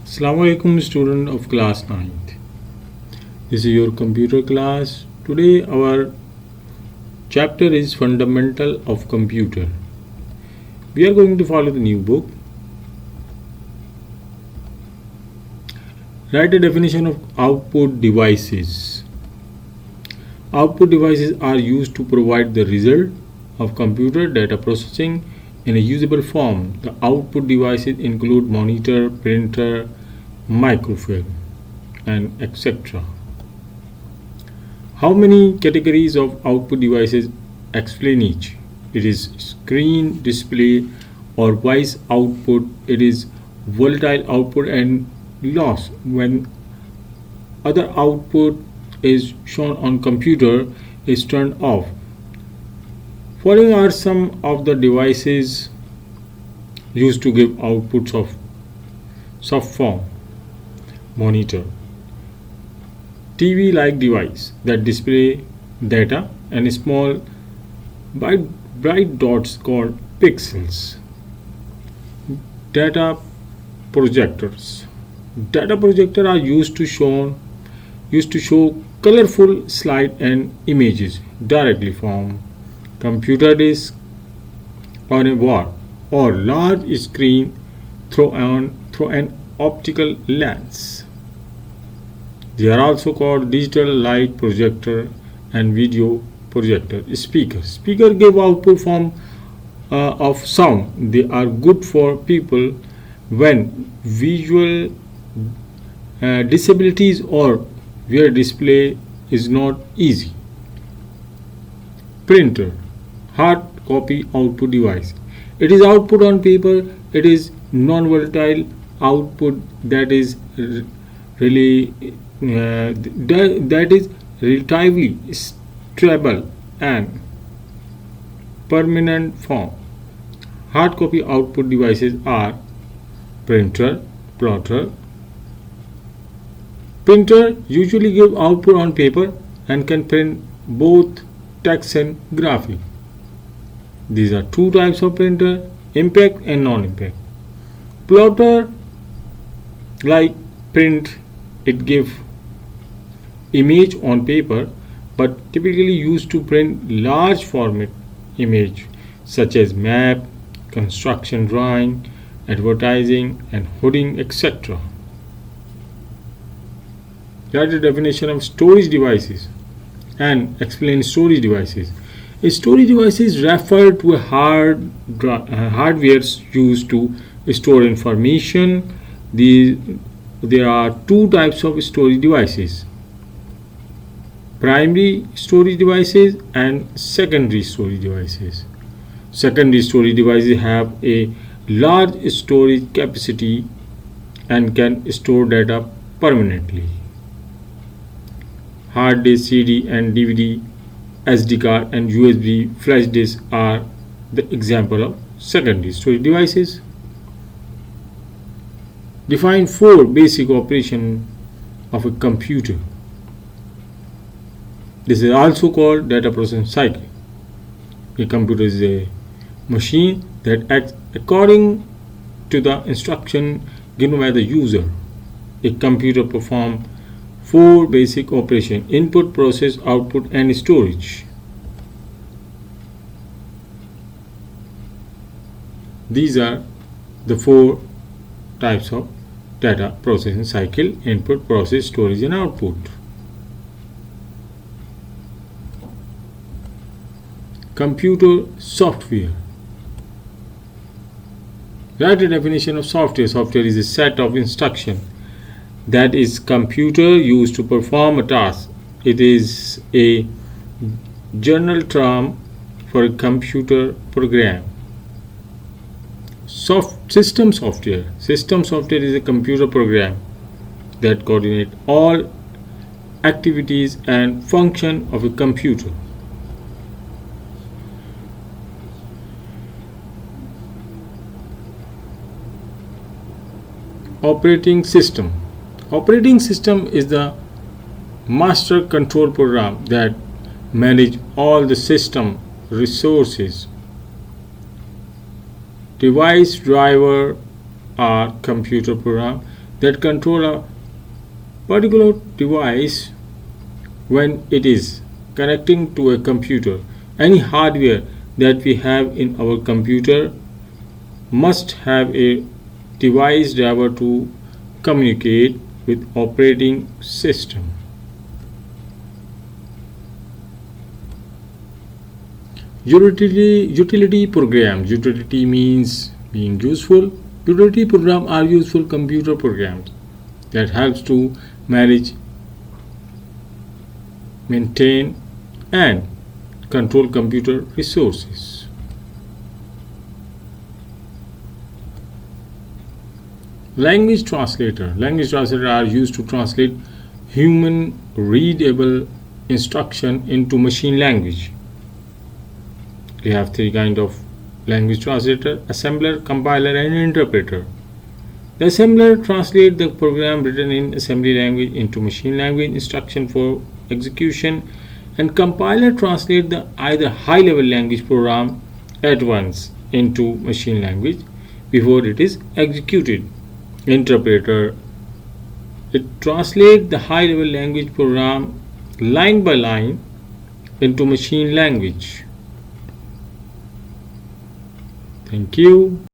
Assalamu alaikum student of class 9th. This is your computer class. Today our chapter is Fundamental of Computer. We are going to follow the new book. Write a definition of output devices. Output devices are used to provide the result of computer data processing in a usable form. The output devices include monitor, printer, microfilm, and etc. How many categories of output devices? Explain each. It is screen, display, or voice output. It is volatile output and loss when other output is shown on computer is turned off. Following are some of the devices used to give outputs of soft form. Monitor, TV-like device that display data and small bright dots called pixels. Data projectors. Data projectors are used to show colorful slide and images directly from computer disk on a wall or large screen through an optical lens. They are also called digital light projector and video projector. Speaker give output form of sound. They are good for people when visual disabilities or where display is not easy. Printer, hard copy output device. It is output on paper. It is non-volatile output that is relatively stable and permanent form. Hard copy output devices are printer, plotter. Printer usually give output on paper and can print both text and graphic. These are two types of printer, impact and non-impact. Plotter like print, it give image on paper but typically used to print large format image such as map, construction drawing, advertising and hoarding, etc. Write the definition of storage devices and explain storage devices. A storage device is referred to a hardware used to store information. There are two types of storage devices: primary storage devices and secondary storage devices. Secondary storage devices have a large storage capacity and can store data permanently. Hard disk, CD and DVD, SD card and USB flash disk are the example of secondary storage devices. Define 4 basic operations of a computer. This is also called data processing cycle. A computer is a machine that acts according to the instruction given by the user. A computer performs 4 basic operations: input, process, output and storage. These are the 4 types of data processing cycle: input, process, storage and output. Computer software. Write a definition of software. Software is a set of instructions that is computer used to perform a task. It is a general term for a computer program. System software. System software is a computer program that coordinates all activities and function of a computer. Operating system. Operating system is the master control program that manages all the system resources. Device driver are computer program that control a particular device when it is connecting to a computer. Any hardware that we have in our computer must have a device driver to communicate with operating system. Utility programs. Utility means being useful. Utility programs are useful computer programs that helps to manage, maintain, and control computer resources. Language translator. Language translator are used to translate human readable instruction into machine language. We have three kind of language translator: assembler, compiler, and interpreter. The assembler translates the program written in assembly language into machine language instruction for execution, and compiler translates the either high level language program at once into machine language before it is executed. Interpreter, it translates the high level language program line by line into machine language. Thank you.